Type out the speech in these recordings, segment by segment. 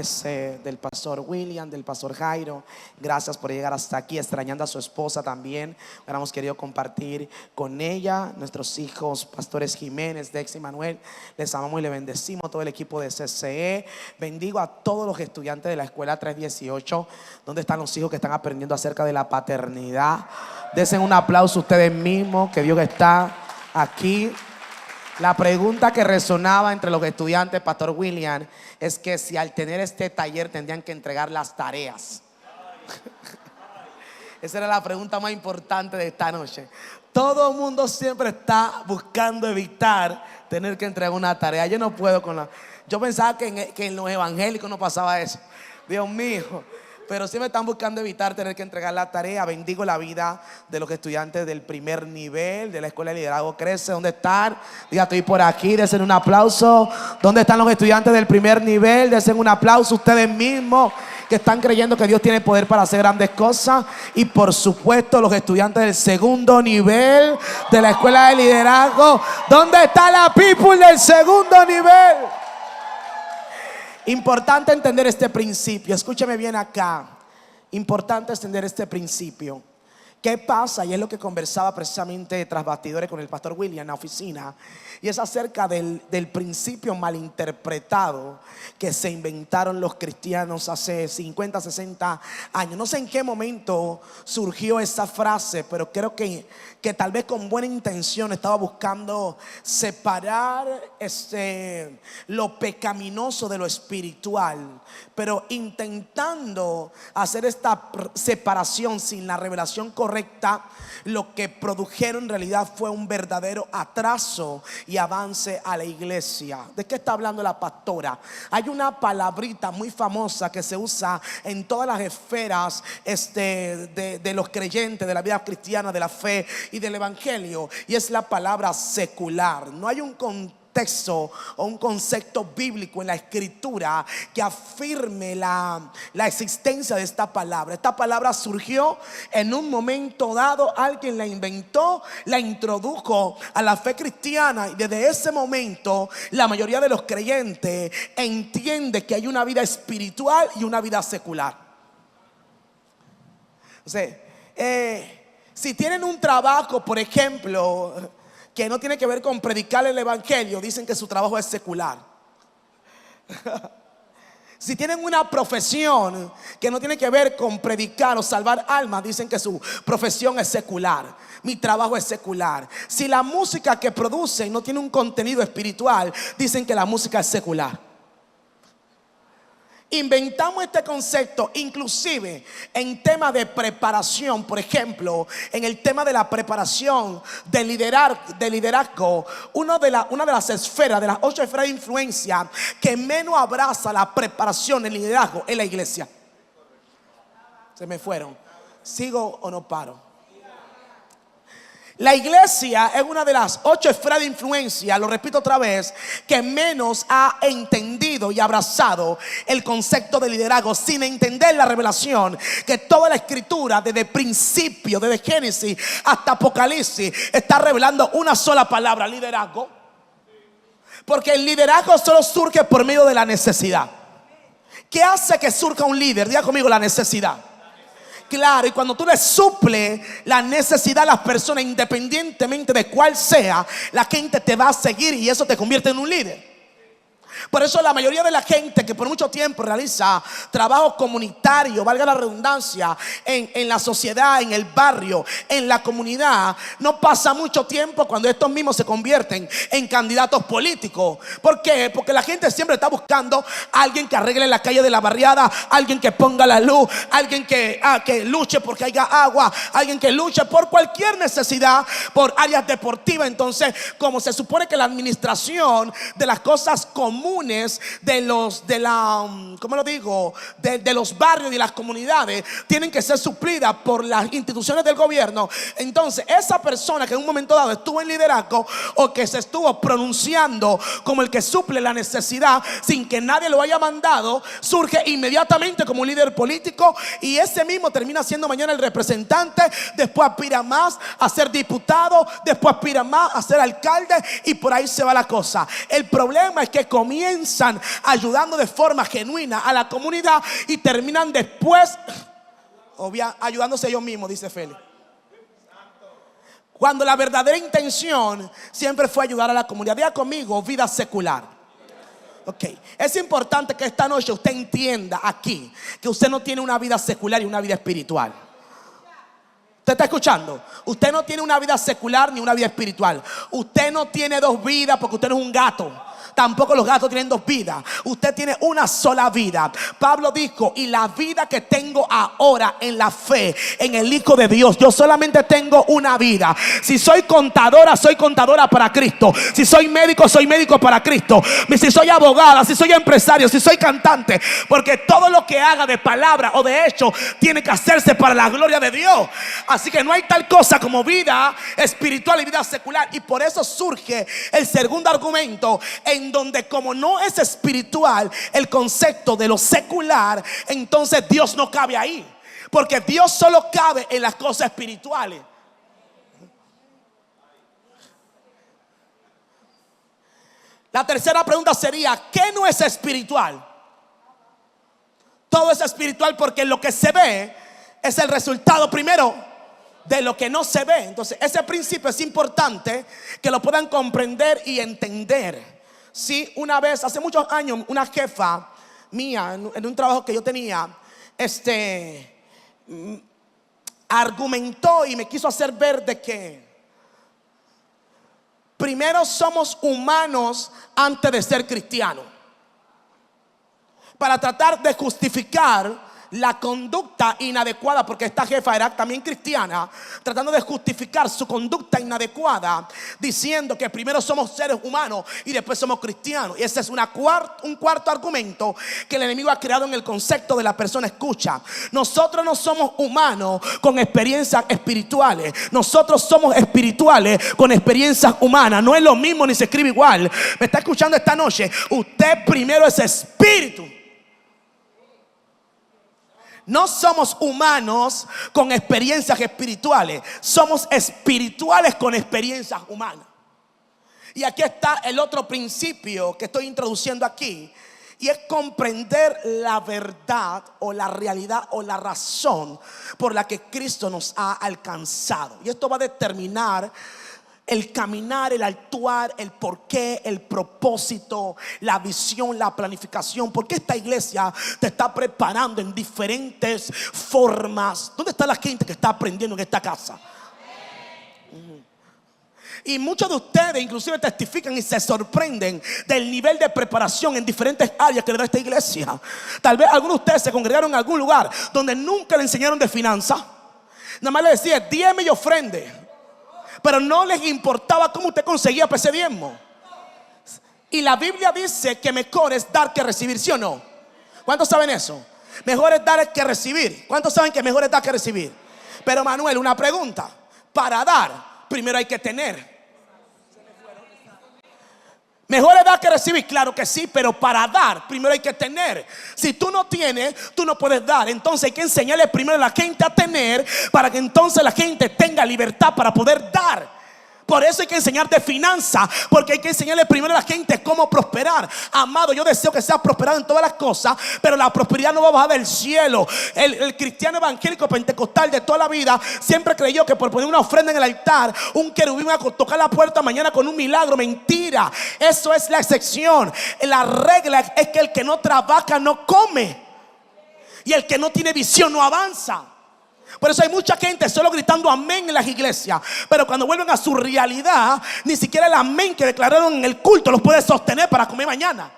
del pastor William, del pastor Jairo. Gracias por llegar hasta aquí, extrañando a su esposa también. Hemos querido compartir con ella, nuestros hijos, pastores Jiménez, Dex y Manuel. Les amamos y le bendecimos a todo el equipo de CCE. Bendigo a todos los estudiantes de la escuela 318. ¿Dónde están los hijos que están aprendiendo acerca de la paternidad? Desen un aplauso a ustedes mismos, que Dios está aquí. La pregunta que resonaba entre los estudiantes, pastor William, es que si al tener este taller tendrían que entregar las tareas. Esa era la pregunta más importante de esta noche. Todo el mundo siempre está buscando evitar tener que entregar una tarea. Yo no puedo con la... Yo pensaba que en los evangélicos no pasaba eso. Dios mío. Pero siempre están buscando evitar tener que entregar la tarea. Bendigo la vida de los estudiantes del primer nivel de la Escuela de Liderazgo Crece. ¿Dónde están? Diga, estoy por aquí, desen un aplauso. ¿Dónde están los estudiantes del primer nivel? Desen un aplauso ustedes mismos, que están creyendo que Dios tiene poder para hacer grandes cosas. Y por supuesto los estudiantes del segundo nivel de la Escuela de Liderazgo. ¿Dónde está la people del segundo nivel? Importante entender este principio. Escúcheme bien acá. Importante entender este principio. ¿Qué pasa? Y es lo que conversaba precisamente tras bastidores con el pastor William en la oficina. Y es acerca del principio malinterpretado que se inventaron los cristianos hace 50, 60 años. No sé en qué momento surgió esa frase, pero creo que tal vez con buena intención estaba buscando separar lo pecaminoso de lo espiritual, pero intentando hacer esta separación sin la revelación correcta. Lo que produjeron en realidad fue un verdadero atraso y avance a la iglesia. ¿De qué está hablando la pastora? Hay una palabrita muy famosa que se usa en todas las esferas de los creyentes, de la vida cristiana, de la fe y del evangelio, y es la palabra secular. No hay un contexto o un concepto bíblico en la escritura que afirme la existencia de esta palabra. Esta palabra surgió en un momento dado, alguien la inventó, la introdujo a la fe cristiana, y desde ese momento la mayoría de los creyentes entiende que hay una vida espiritual y una vida secular. O sea, si tienen un trabajo, por ejemplo, que no tiene que ver con predicar el evangelio, dicen que su trabajo es secular. Si tienen una profesión que no tiene que ver con predicar o salvar almas, dicen que su profesión es secular. Mi trabajo es secular. Si la música que producen no tiene un contenido espiritual, dicen que la música es secular. Inventamos este concepto inclusive en tema de preparación. Por ejemplo, en el tema de la preparación de liderazgo, una de las esferas, de las 8 esferas de influencia que menos abraza la preparación del liderazgo es la iglesia. Se me fueron. ¿Sigo o no paro? La iglesia es una de las 8 esferas de influencia, lo repito otra vez, que menos ha entendido y abrazado el concepto de liderazgo, sin entender la revelación que toda la escritura, desde principio, desde Génesis hasta Apocalipsis, está revelando una sola palabra: liderazgo. Porque el liderazgo solo surge por medio de la necesidad. ¿Qué hace que surja un líder? Diga conmigo: la necesidad. Claro, y cuando tú le suples la necesidad a las personas, independientemente de cuál sea, la gente te va a seguir y eso te convierte en un líder. Por eso la mayoría de la gente que por mucho tiempo realiza trabajo comunitario, valga la redundancia, en la sociedad, en el barrio, en la comunidad, no pasa mucho tiempo cuando estos mismos se convierten en candidatos políticos. ¿Por qué? Porque la gente siempre está buscando a alguien que arregle la calle de la barriada, alguien que ponga la luz, alguien que luche porque haya agua, alguien que luche por cualquier necesidad, por áreas deportivas. Entonces, como se supone que la administración de las cosas comunes de los barrios y las comunidades tienen que ser suplidas por las instituciones del gobierno, entonces esa persona que en un momento dado estuvo en liderazgo o que se estuvo pronunciando como el que suple la necesidad sin que nadie lo haya mandado, surge inmediatamente como un líder político, y ese mismo termina siendo mañana el representante, después aspira más a ser diputado, después aspira más a ser alcalde, y por ahí se va la cosa. El problema es que comienza comienzan ayudando de forma genuina a la comunidad y terminan después ayudándose ellos mismos, dice Félix. Cuando la verdadera intención siempre fue ayudar a la comunidad. Diga conmigo, vida secular. Ok, es importante que esta noche usted entienda aquí que usted no tiene una vida secular y una vida espiritual. ¿Usted está escuchando? Usted no tiene una vida secular ni una vida espiritual. Usted no tiene dos vidas porque usted no es un gato. Tampoco los gatos tienen dos vidas. Usted tiene una sola vida. Pablo dijo: y la vida que tengo ahora en la fe en el Hijo de Dios. Yo solamente tengo una vida. Si soy contadora, soy contadora para Cristo. Si soy médico, soy médico para Cristo. Si soy abogada, si soy empresario, si soy cantante, porque todo lo que haga de palabra o de hecho tiene que hacerse para la gloria de Dios. Así que no hay tal cosa como vida espiritual y vida secular. Y por eso surge el segundo argumento, en donde como no es espiritual el concepto de lo secular, entonces Dios no cabe ahí, porque Dios solo cabe en las cosas espirituales. La tercera pregunta sería: ¿qué no es espiritual? Todo es espiritual porque lo que se ve es el resultado primero de lo que no se ve. Entonces ese principio es importante que lo puedan comprender y entender. Sí, una vez, hace muchos años, una jefa mía en un trabajo que yo tenía, argumentó y me quiso hacer ver de que primero somos humanos antes de ser cristianos, para tratar de justificar la conducta inadecuada, porque esta jefa era también cristiana, tratando de justificar su conducta inadecuada, diciendo que primero somos seres humanos y después somos cristianos. Y ese es un cuarto argumento que el enemigo ha creado en el concepto de la persona. Escucha, nosotros no somos humanos con experiencias espirituales, nosotros somos espirituales con experiencias humanas. No es lo mismo ni se escribe igual. ¿Me está escuchando esta noche? Usted primero es espíritu. No somos humanos con experiencias espirituales, somos espirituales con experiencias humanas. Y aquí está el otro principio que estoy introduciendo aquí, y es comprender la verdad o la realidad o la razón por la que Cristo nos ha alcanzado. Y esto va a determinar el caminar, el actuar, el porqué, el propósito, la visión, la planificación. Porque esta iglesia te está preparando en diferentes formas. ¿Dónde está la gente que está aprendiendo en esta casa? Y muchos de ustedes inclusive testifican y se sorprenden del nivel de preparación en diferentes áreas que le da esta iglesia. Tal vez algunos de ustedes se congregaron en algún lugar donde nunca le enseñaron de finanzas. Nada más le decía: diezme y ofrende, pero no les importaba cómo usted conseguía ese diezmo. Y la Biblia dice que mejor es dar que recibir, ¿sí o no? ¿Cuántos saben eso? Mejor es dar que recibir. ¿Cuántos saben que mejor es dar que recibir? Pero Manuel, una pregunta: para dar primero hay que tener. Mejor es dar que recibir, claro que sí, pero para dar primero hay que tener. Si tú no tienes, tú no puedes dar. Entonces hay que enseñarle primero a la gente a tener, para que entonces la gente tenga libertad para poder dar. Por eso hay que enseñar de finanzas, porque hay que enseñarle primero a la gente cómo prosperar. Amado, yo deseo que seas prosperado en todas las cosas, pero la prosperidad no va a bajar del cielo. El cristiano evangélico pentecostal de toda la vida siempre creyó que por poner una ofrenda en el altar, un querubín va a tocar la puerta mañana con un milagro. Mentira, eso es la excepción. La regla es que el que no trabaja no come, y el que no tiene visión no avanza. Por eso hay mucha gente solo gritando amén en las iglesias, pero cuando vuelven a su realidad, ni siquiera el amén que declararon en el culto los puede sostener para comer mañana.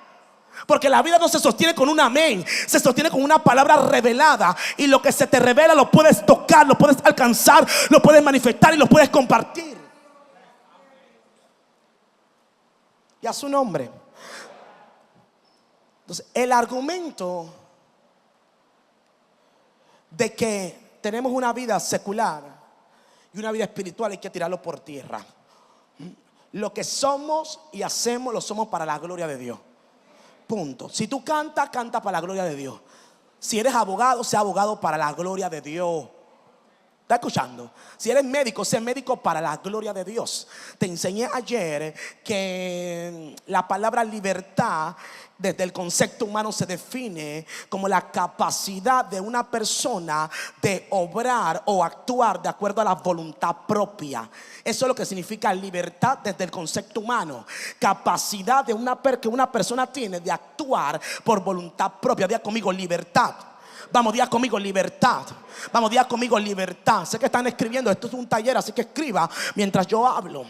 Porque la vida no se sostiene con un amén, se sostiene con una palabra revelada. Y lo que se te revela lo puedes tocar, lo puedes alcanzar, lo puedes manifestar y lo puedes compartir. Y a su nombre. Entonces, el argumento de que tenemos una vida secular y una vida espiritual hay que tirarlo por tierra. Lo que somos y hacemos lo somos para la gloria de Dios. Punto. Si tú cantas, canta para la gloria de Dios. Si eres abogado, sea abogado para la gloria de Dios. ¿Está escuchando? Si eres médico, sé médico para la gloria de Dios. Te enseñé ayer que la palabra libertad desde el concepto humano se define como la capacidad de una persona de obrar o actuar de acuerdo a la voluntad propia. Eso es lo que significa libertad desde el concepto humano. Capacidad de que una persona tiene de actuar por voluntad propia. Diga conmigo, libertad. Vamos, diga conmigo, libertad. Vamos, diga conmigo, libertad. Sé que están escribiendo, esto es un taller, así que escriba mientras yo hablo.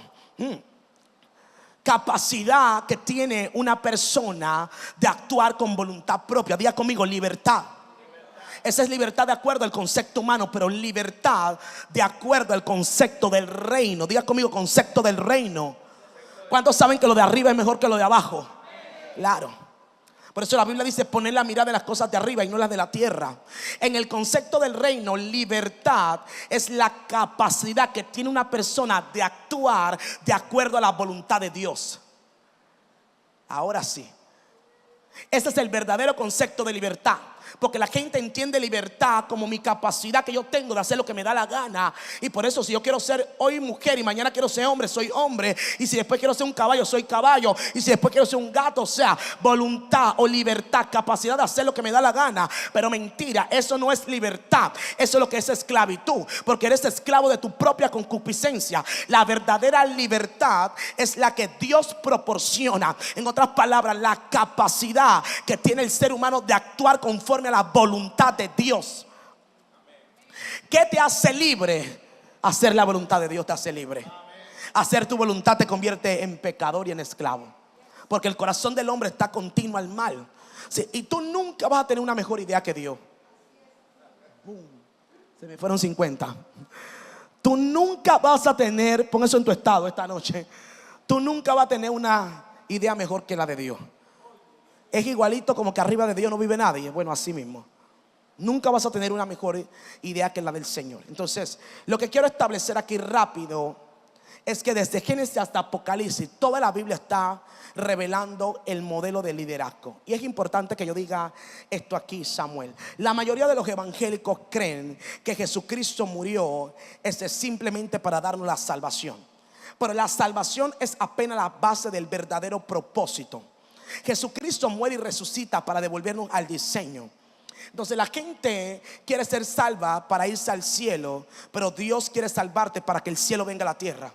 Capacidad que tiene una persona de actuar con voluntad propia. Diga conmigo, libertad. Esa es libertad de acuerdo al concepto humano, pero libertad de acuerdo al concepto del reino. Diga conmigo, concepto del reino. ¿Cuántos saben que lo de arriba es mejor que lo de abajo? Claro. Por eso la Biblia dice poner la mirada de las cosas de arriba y no las de la tierra. En el concepto del reino, libertad es la capacidad que tiene una persona de actuar de acuerdo a la voluntad de Dios. Ahora sí, ese es el verdadero concepto de libertad. Porque la gente entiende libertad como mi capacidad que yo tengo de hacer lo que me da la gana. Y por eso si yo quiero ser hoy mujer y mañana quiero ser hombre, soy hombre. Y si después quiero ser un caballo, soy caballo. Y si después quiero ser un gato, o sea, voluntad o libertad, capacidad de hacer lo que me da la gana. Pero mentira, eso no es libertad. Eso es lo que es esclavitud. Porque eres esclavo de tu propia concupiscencia. La verdadera libertad es la que Dios proporciona. En otras palabras, la capacidad que tiene el ser humano de actuar conforme a la voluntad de Dios. ¿Qué te hace libre? Hacer la voluntad de Dios te hace libre. Hacer tu voluntad te convierte en pecador y en esclavo. Porque el corazón del hombre está continuo al mal. Sí, y tú nunca vas a tener una mejor idea que Dios. Se me fueron 50. Tú nunca vas a tener, pon eso en tu estado esta noche. Tú nunca vas a tener una idea mejor que la de Dios. Es igualito como que arriba de Dios no vive nadie. Bueno, así mismo. Nunca vas a tener una mejor idea que la del Señor. Entonces, lo que quiero establecer aquí rápido es que desde Génesis hasta Apocalipsis, toda la Biblia está revelando el modelo de liderazgo. Y es importante que yo diga esto aquí, Samuel. La mayoría de los evangélicos creen que Jesucristo murió simplemente para darnos la salvación. Pero la salvación es apenas la base del verdadero propósito. Jesucristo muere y resucita para devolvernos al diseño. Entonces la gente quiere ser salva para irse al cielo, pero Dios quiere salvarte para que el cielo venga a la tierra.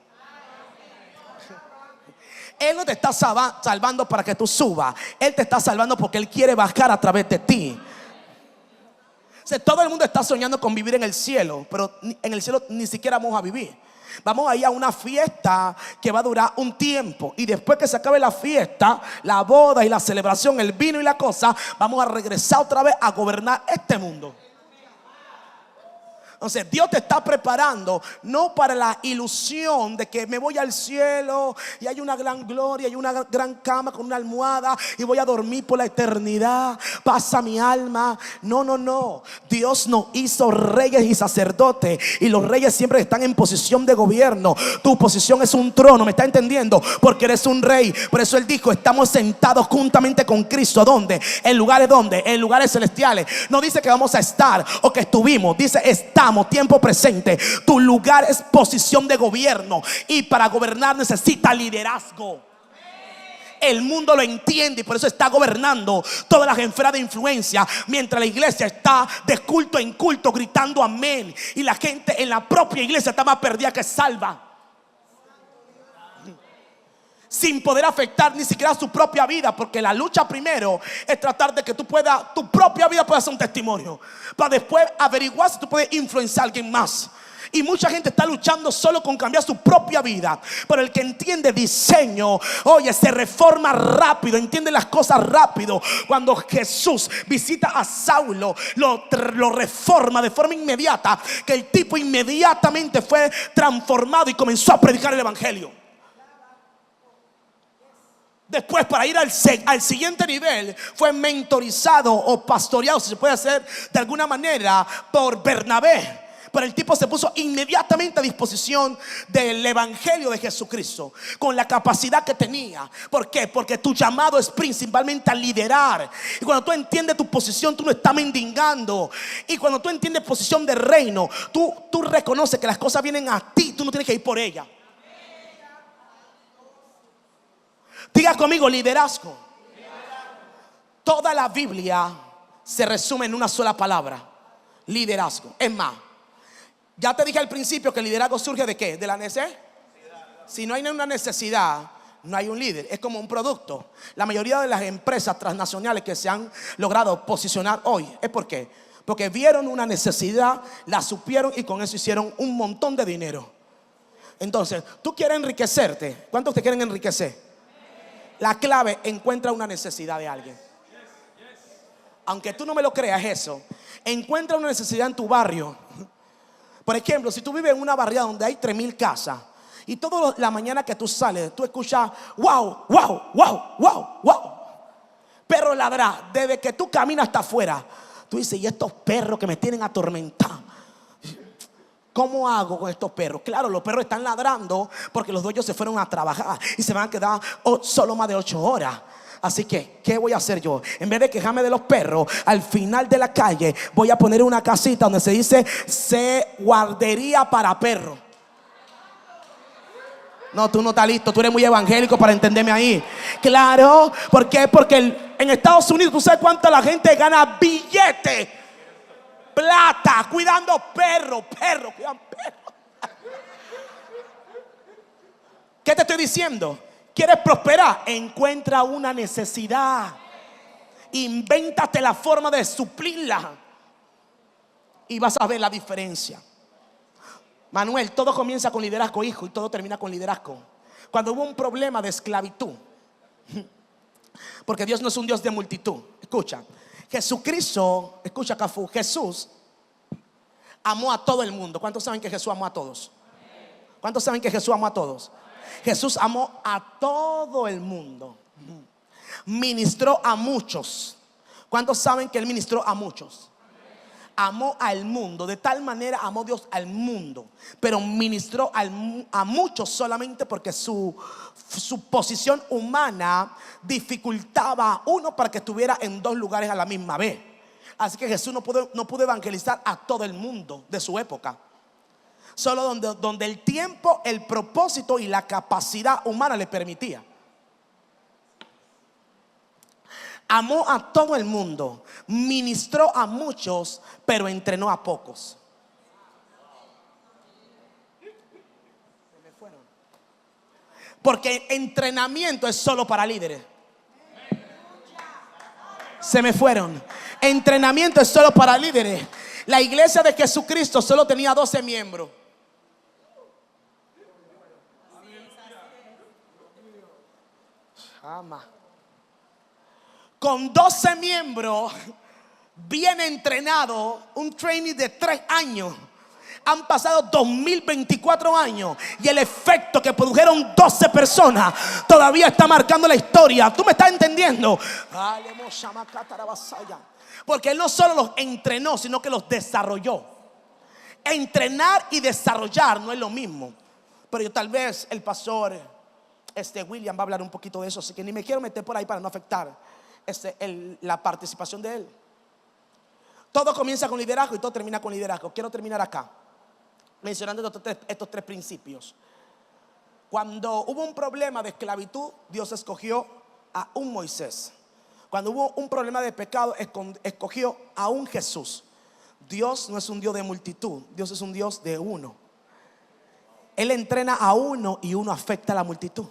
Él no te está salvando para que tú subas. Él te está salvando porque Él quiere bajar a través de ti. O sea, todo el mundo está soñando con vivir en el cielo, pero en el cielo ni siquiera vamos a vivir. Vamos a ir a una fiesta que va a durar un tiempo. Y después que se acabe la fiesta, la boda y la celebración, el vino y la cosa, vamos a regresar otra vez a gobernar este mundo. Entonces Dios te está preparando no para la ilusión de que me voy al cielo y hay una gran gloria y una gran cama con una almohada y voy a dormir por la eternidad, pasa mi alma. No, no, no. Dios nos hizo reyes y sacerdotes, y los reyes siempre están en posición de gobierno. Tu posición es un trono, ¿me está entendiendo? Porque eres un rey. Por eso Él dijo, estamos sentados juntamente con Cristo. ¿Dónde? En lugares ¿dónde? En lugares celestiales. No dice que vamos a estar o que estuvimos, dice estamos. Tiempo presente. Tu lugar es posición de gobierno, y para gobernar necesita liderazgo. El mundo lo entiende y por eso está gobernando todas las esferas de influencia, mientras la iglesia está de culto en culto gritando amén, y la gente en la propia iglesia está más perdida que salva, sin poder afectar ni siquiera su propia vida. Porque la lucha primero es tratar de que tu propia vida pueda ser un testimonio, para después averiguar si tú puedes influenciar a alguien más. Y mucha gente está luchando solo con cambiar su propia vida. Pero el que entiende diseño, oye, se reforma rápido, entiende las cosas rápido. Cuando Jesús visita a Saulo, lo reforma de forma inmediata, que el tipo inmediatamente fue transformado y comenzó a predicar el evangelio. Después, para ir al siguiente nivel, fue mentorizado o pastoreado, si se puede hacer de alguna manera, por Bernabé. Pero el tipo se puso inmediatamente a disposición del evangelio de Jesucristo, con la capacidad que tenía. ¿Por qué? Porque tu llamado es principalmente a liderar. Y cuando tú entiendes tu posición, tú no estás mendigando. Y cuando tú entiendes posición de reino, tú reconoces que las cosas vienen a ti, tú no tienes que ir por ellas. Diga conmigo, liderazgo. Toda la Biblia se resume en una sola palabra: liderazgo. Es más, ya te dije al principio que el liderazgo surge ¿de qué? De la necesidad. Si no hay una necesidad, no hay un líder. Es como un producto. La mayoría de las empresas transnacionales que se han logrado posicionar hoy, ¿es por qué? Porque vieron una necesidad, la supieron y con eso hicieron un montón de dinero. Entonces, tú quieres enriquecerte. ¿Cuántos te quieren enriquecer? La clave: encuentra una necesidad de alguien. Aunque tú no me lo creas eso, encuentra una necesidad en tu barrio. Por ejemplo, si tú vives en una barriada donde hay 3,000 casas y toda la mañana que tú sales, tú escuchas wow, wow, wow, wow, wow, perro ladrar. Desde que tú caminas hasta afuera, tú dices: ¿y estos perros que me tienen atormentado? ¿Cómo hago con estos perros? Claro, los perros están ladrando porque los dueños se fueron a trabajar y se van a quedar solo más de 8 horas. Así que, ¿qué voy a hacer yo? En vez de quejarme de los perros, al final de la calle voy a poner una casita donde se dice guardería para perros. No, tú no estás listo, tú eres muy evangélico para entenderme ahí. Claro, ¿por qué? Porque en Estados Unidos, ¿tú sabes cuánta la gente gana billetes? Plata, cuidando perros, cuidan perros. ¿Qué te estoy diciendo? ¿Quieres prosperar? Encuentra una necesidad, invéntate la forma de suplirla y vas a ver la diferencia. Manuel, todo comienza con liderazgo, hijo, y todo termina con liderazgo. Cuando hubo un problema de esclavitud, porque Dios no es un Dios de multitud. Escucha, Jesucristo, escucha, Cafú, Jesús amó a todo el mundo. ¿Cuántos saben que Jesús amó a todos? ¿Cuántos saben que Jesús amó a todos? Jesús amó a todo el mundo. Ministró a muchos. ¿Cuántos saben que Él ministró a muchos? Amó al mundo. De tal manera amó Dios al mundo. Pero ministró a muchos solamente porque su posición humana dificultaba a uno para que estuviera en 2 lugares a la misma vez. Así que Jesús no pudo evangelizar a todo el mundo de su época. Solo donde el tiempo, el propósito y la capacidad humana le permitía. Amó a todo el mundo, ministró a muchos, pero entrenó a pocos. Porque entrenamiento es solo para líderes. Se me fueron. Entrenamiento es solo para líderes. La iglesia de Jesucristo solo tenía 12 miembros. Con 12 miembros bien entrenado, un training de 3 años. Han pasado 2024 años y el efecto que produjeron 12 personas todavía está marcando la historia. ¿Tú me estás entendiendo? Porque Él no solo los entrenó, sino que los desarrolló. Entrenar y desarrollar no es lo mismo. Pero tal vez el pastor William va a hablar un poquito de eso, así que ni me quiero meter por ahí para no afectar la participación de él. Todo comienza con liderazgo y todo termina con liderazgo. Quiero terminar acá mencionando estos 3 principios. Cuando hubo un problema de esclavitud, Dios escogió a un Moisés. Cuando hubo un problema de pecado, escogió a un Jesús. Dios no es un Dios de multitud, Dios es un Dios de uno. Él entrena a uno y uno afecta a la multitud.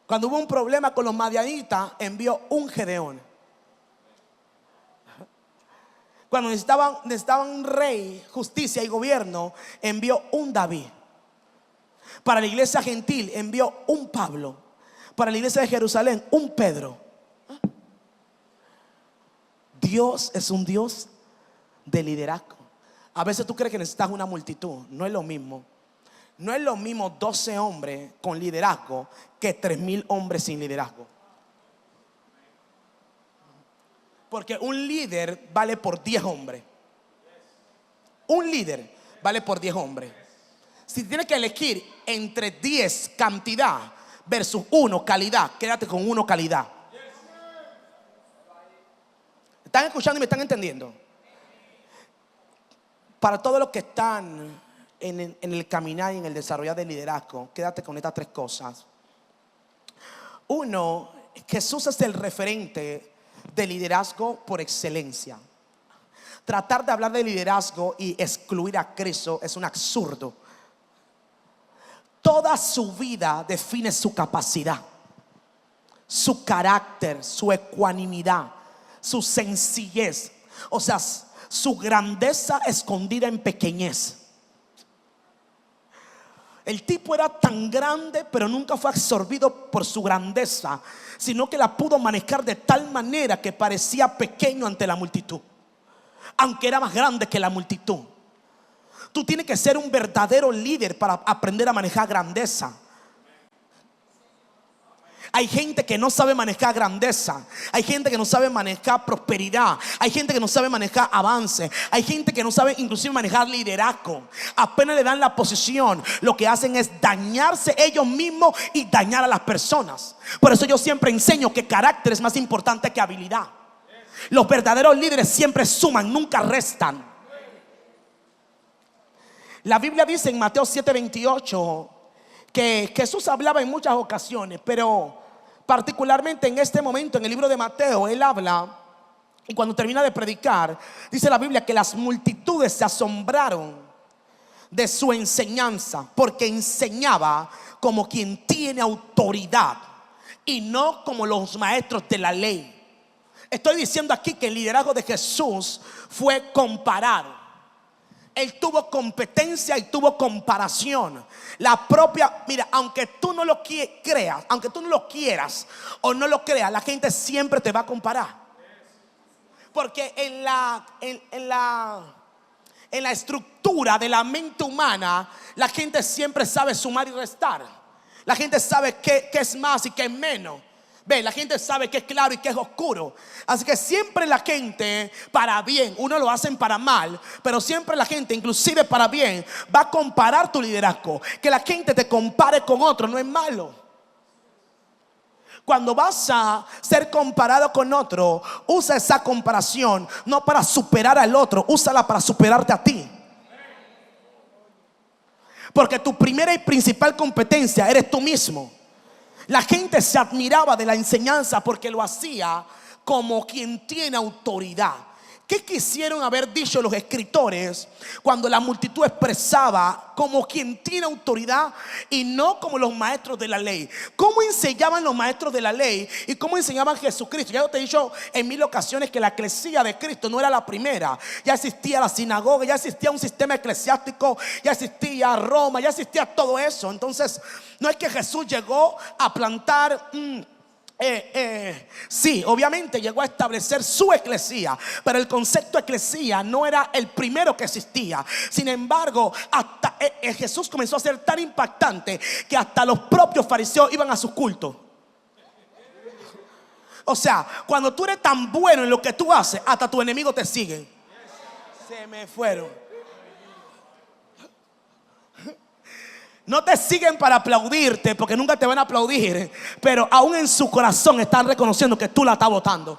Cuando hubo un problema con los madianitas, envió un Gedeón. Cuando necesitaban un rey, justicia y gobierno, envió un David. Para la iglesia gentil envió un Pablo. Para la iglesia de Jerusalén, un Pedro. Dios es un Dios de liderazgo. A veces tú crees que necesitas una multitud. No es lo mismo. No es lo mismo 12 hombres con liderazgo que 3,000 hombres sin liderazgo. Porque un líder vale por 10 hombres. Un líder vale por 10 hombres. Si tienes que elegir entre 10 cantidad versus 1 calidad, quédate con 1 calidad. ¿Están escuchando y me están entendiendo? Para todos los que están en el caminar y en el desarrollar del liderazgo, quédate con estas 3 cosas. 1, Jesús es el referente de liderazgo por excelencia. Tratar de hablar de liderazgo y excluir a Cristo es un absurdo. Toda su vida define su capacidad, su carácter, su ecuanimidad, su sencillez. O sea, su grandeza escondida en pequeñez. El tipo era tan grande, pero nunca fue absorbido por su grandeza, sino que la pudo manejar de tal manera que parecía pequeño ante la multitud, aunque era más grande que la multitud. Tú tienes que ser un verdadero líder para aprender a manejar grandeza. Hay gente que no sabe manejar grandeza. Hay gente que no sabe manejar prosperidad. Hay gente que no sabe manejar avance. Hay gente que no sabe inclusive manejar liderazgo. Apenas le dan la posición, lo que hacen es dañarse ellos mismos y dañar a las personas. Por eso yo siempre enseño que carácter es más importante que habilidad. Los verdaderos líderes siempre suman, nunca restan. La Biblia dice en Mateo 7:28 que Jesús hablaba en muchas ocasiones, pero particularmente en este momento en el libro de Mateo él habla, y cuando termina de predicar dice la Biblia que las multitudes se asombraron de su enseñanza, porque enseñaba como quien tiene autoridad y no como los maestros de la ley. Estoy diciendo aquí que el liderazgo de Jesús fue comparado. Él tuvo competencia y tuvo comparación. La propia, mira, aunque tú no lo creas, aunque tú no lo quieras o no lo creas, la gente siempre te va a comparar. Porque en la estructura de la mente humana, la gente siempre sabe sumar y restar. La gente sabe qué es más y qué es menos. Ve, la gente sabe qué es claro y qué es oscuro. Así que siempre la gente para bien, uno lo hacen para mal, pero siempre la gente, inclusive para bien, va a comparar tu liderazgo. Que la gente te compare con otro no es malo. Cuando vas a ser comparado con otro, usa esa comparación no para superar al otro, úsala para superarte a ti. Porque tu primera y principal competencia eres tú mismo. La gente se admiraba de la enseñanza porque lo hacía como quien tiene autoridad. ¿Qué quisieron haber dicho los escritores cuando la multitud expresaba como quien tiene autoridad y no como los maestros de la ley? ¿Cómo enseñaban los maestros de la ley y cómo enseñaban Jesucristo? Ya yo te he dicho en 1000 ocasiones que la eclesía de Cristo no era la primera. Ya existía la sinagoga, ya existía un sistema eclesiástico, ya existía Roma, ya existía todo eso. Entonces no es que Jesús llegó a plantar sí, obviamente llegó a establecer su eclesía, pero el concepto eclesía no era el primero que existía. Sin embargo, hasta Jesús comenzó a ser tan impactante que hasta los propios fariseos iban a sus cultos. O sea, cuando tú eres tan bueno en lo que tú haces, hasta tus enemigos te siguen. Se me fueron. No te siguen para aplaudirte, porque nunca te van a aplaudir, pero aún en su corazón están reconociendo que tú la estás votando.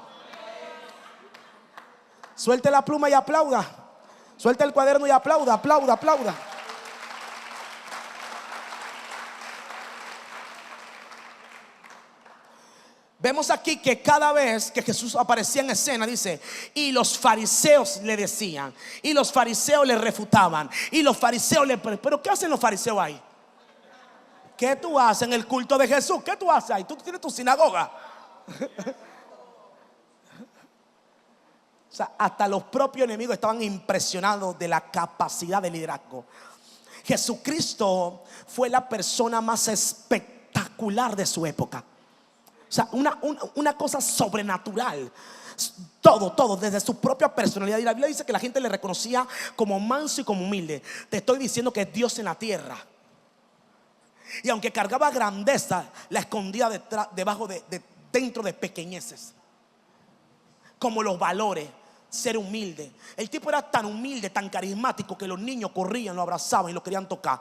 Suelte la pluma y aplauda. Suelte el cuaderno y aplauda, aplauda, aplauda. Vemos aquí que cada vez que Jesús aparecía en escena, dice, y los fariseos le decían, y los fariseos le refutaban, y los fariseos le... Pero ¿qué hacen los fariseos ahí? ¿Qué tú haces en el culto de Jesús? ¿Qué tú haces ahí? Tú tienes tu sinagoga. O sea, hasta los propios enemigos estaban impresionados de la capacidad de liderazgo. Jesucristo fue la persona más espectacular de su época. O sea, una cosa sobrenatural. Todo, desde su propia personalidad. Y la Biblia dice que la gente le reconocía como manso y como humilde. Te estoy diciendo que es Dios en la tierra. Y aunque cargaba grandeza, la escondía debajo dentro de pequeñeces. Como los valores. ser humilde. El tipo era tan humilde, tan carismático, que los niños corrían, lo abrazaban y lo querían tocar.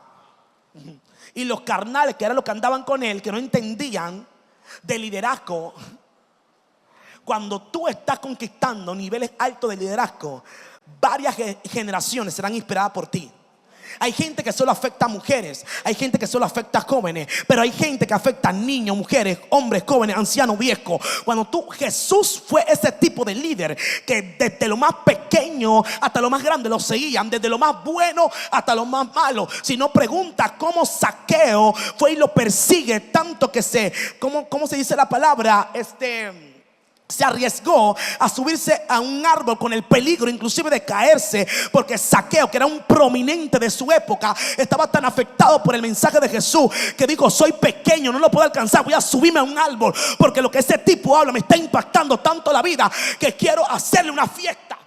Y los carnales, que eran los que andaban con él, que no entendían de liderazgo. Cuando tú estás conquistando niveles altos de liderazgo, varias generaciones serán inspiradas por ti. Hay gente que solo afecta a mujeres, hay gente que solo afecta a jóvenes, pero hay gente que afecta a niños, mujeres, hombres, jóvenes, ancianos, viejos. Jesús fue ese tipo de líder que desde lo más pequeño hasta lo más grande lo seguían, desde lo más bueno hasta lo más malo. Si no, pregunta cómo Zaqueo fue y lo persigue tanto que ¿cómo se dice la palabra? Se arriesgó a subirse a un árbol con el peligro inclusive de caerse, porque Zaqueo, que era un prominente de su época, estaba tan afectado por el mensaje de Jesús que dijo: soy pequeño, no lo puedo alcanzar, voy a subirme a un árbol, porque lo que ese tipo habla me está impactando tanto la vida que quiero hacerle una fiesta.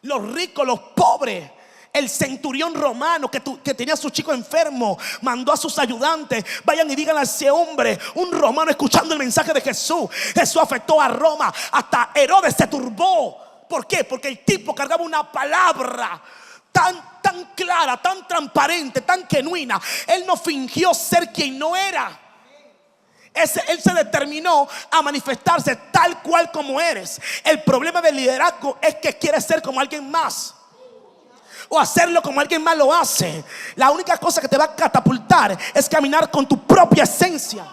Los ricos, los pobres, el centurión romano que tenía a su chico enfermo, mandó a sus ayudantes: vayan y digan a ese hombre, un romano escuchando el mensaje de Jesús. Jesús afectó a Roma, hasta Herodes se turbó. ¿Por qué? Porque el tipo cargaba una palabra tan clara, tan transparente, tan genuina. Él no fingió ser quien no era. Él se determinó a manifestarse tal cual como eres. El problema del liderazgo es que quieres ser como alguien más, o hacerlo como alguien más lo hace. La única cosa que te va a catapultar es caminar con tu propia esencia.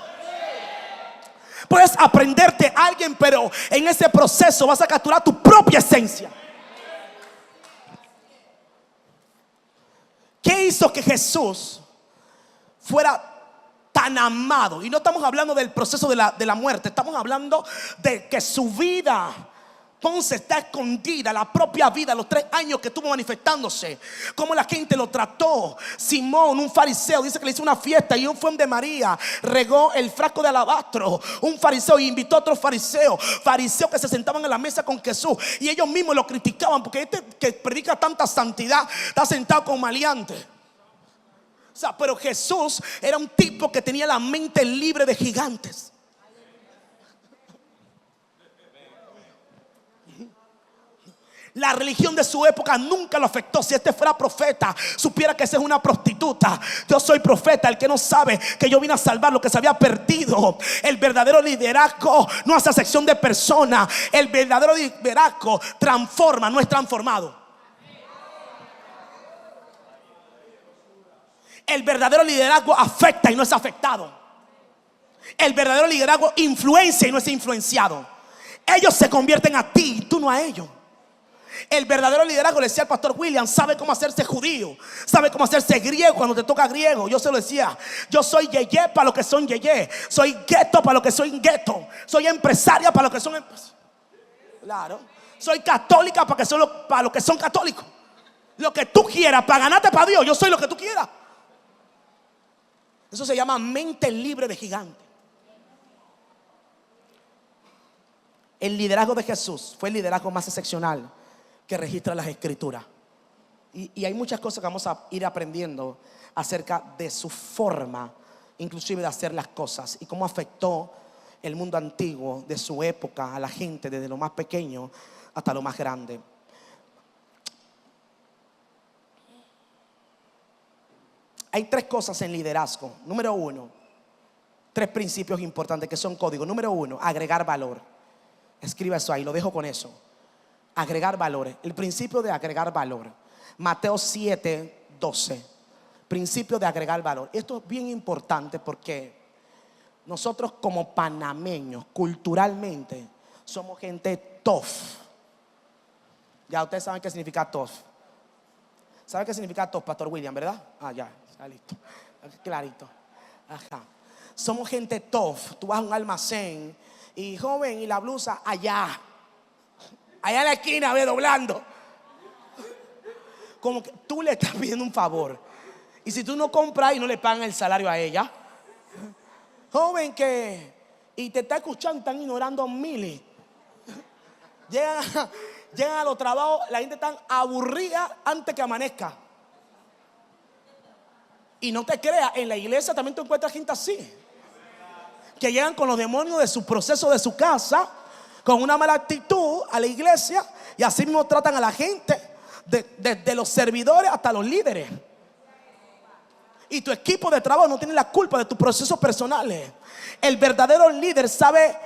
Puedes aprenderte a alguien, pero en ese proceso vas a capturar tu propia esencia. ¿Qué hizo que Jesús fuera tan amado? Y no estamos hablando del proceso de la muerte, estamos hablando de que su vida entonces está escondida, la propia vida, los 3 años que estuvo manifestándose, cómo la gente lo trató. Simón, un fariseo, dice que le hizo una fiesta y fue de María, regó el frasco de alabastro. Un fariseo invitó a otros fariseos que se sentaban en la mesa con Jesús, y ellos mismos lo criticaban, porque este que predica tanta santidad está sentado con maleantes. O sea, pero Jesús era un tipo que tenía la mente libre de gigantes. La religión de su época nunca lo afectó. Si este fuera profeta, supiera que esa es una prostituta. Yo soy profeta, el que no sabe que yo vine a salvar lo que se había perdido. El verdadero liderazgo no hace acepción de personas. El verdadero liderazgo transforma, no es transformado. El verdadero liderazgo afecta y no es afectado. El verdadero liderazgo influencia y no es influenciado. Ellos se convierten a ti y tú no a ellos. El verdadero liderazgo, le decía al pastor William, sabe cómo hacerse judío, sabe cómo hacerse griego cuando te toca griego. Yo se lo decía: yo soy yeye para los que son yeye, soy gueto para los que son gueto, soy empresaria para los que son empresarios. Claro, soy católica para los que son católicos. Lo que tú quieras para ganarte para Dios, yo soy lo que tú quieras. Eso se llama mente libre de gigante. El liderazgo de Jesús fue el liderazgo más excepcional que registra las escrituras. Y hay muchas cosas que vamos a ir aprendiendo acerca de su forma, inclusive de hacer las cosas, y cómo afectó el mundo antiguo de su época a la gente, desde lo más pequeño hasta lo más grande. Hay 3 cosas en liderazgo. Número 1, 3 principios importantes que son códigos. Número 1, agregar valor. Escriba eso ahí, lo dejo con eso. Agregar valores. El principio de agregar valor. Mateo 7:12. Principio de agregar valor. Esto es bien importante porque nosotros como panameños, culturalmente, somos gente tough. Ya ustedes saben qué significa tough. ¿Saben qué significa tough, Pastor William, verdad? Ya listo. Clarito. Ajá. Somos gente tough. Tú vas a un almacén y joven, y la blusa allá en la esquina, ve, doblando. Como que tú le estás pidiendo un favor, y si tú no compras y no le pagan el salario a ella, joven, y te está escuchando, están ignorando a miles. Llegan a los trabajos, la gente está aburrida antes que amanezca. Y no te creas, en la iglesia también te encuentras gente así, que llegan con los demonios de su proceso de su casa, con una mala actitud a la iglesia, y así mismo tratan a la gente, desde los servidores hasta los líderes. Y tu equipo de trabajo no tiene la culpa de tus procesos personales. El verdadero líder sabe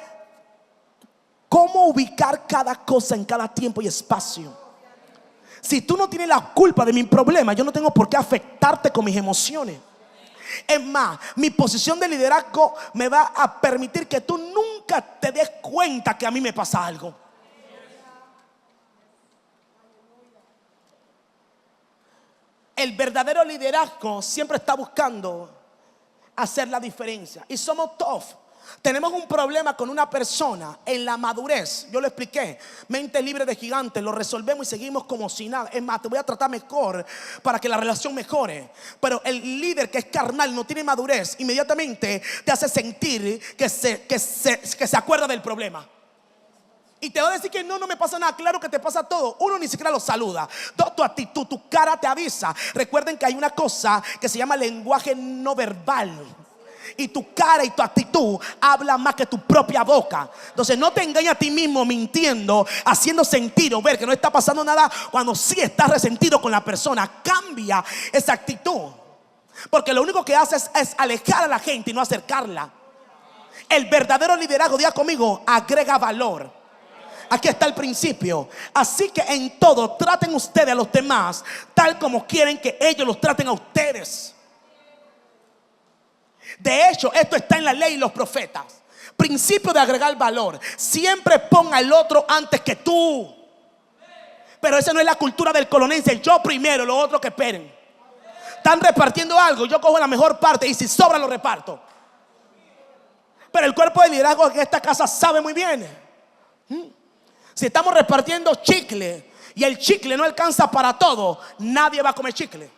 cómo ubicar cada cosa en cada tiempo y espacio. Si tú no tienes la culpa de mi problema, yo no tengo por qué afectarte con mis emociones. Es más, mi posición de liderazgo me va a permitir que tú nunca te des cuenta que a mí me pasa algo. El verdadero liderazgo siempre está buscando hacer la diferencia. Y somos tough. Tenemos un problema con una persona en la madurez. Yo lo expliqué. Mente libre de gigante. Lo resolvemos y seguimos como si nada. Es más, te voy a tratar mejor para que la relación mejore. Pero el líder que es carnal, no tiene madurez, inmediatamente te hace sentir que se acuerda del problema. Y te va a decir que no me pasa nada. Claro que te pasa todo. Uno ni siquiera lo saluda. Tu actitud, tu cara te avisa. Recuerden que hay una cosa que se llama lenguaje no verbal. Y tu cara y tu actitud habla más que tu propia boca. Entonces no te engañes a ti mismo mintiendo, haciendo sentir o ver que no está pasando nada cuando sí estás resentido con la persona. Cambia esa actitud, porque lo único que haces es alejar a la gente y no acercarla. El verdadero liderazgo, diga conmigo, agrega valor. Aquí está el principio. Así que en todo traten ustedes a los demás tal como quieren que ellos los traten a ustedes. De hecho, esto está en la ley y los profetas. Principio de agregar valor. Siempre ponga al otro antes que tú. Pero esa no es la cultura del colonense. Yo primero, los otros que esperen. Están repartiendo algo, yo cojo la mejor parte y si sobra lo reparto. Pero el cuerpo de liderazgo en esta casa sabe muy bien. Si estamos repartiendo chicle y el chicle no alcanza para todo, nadie va a comer chicle.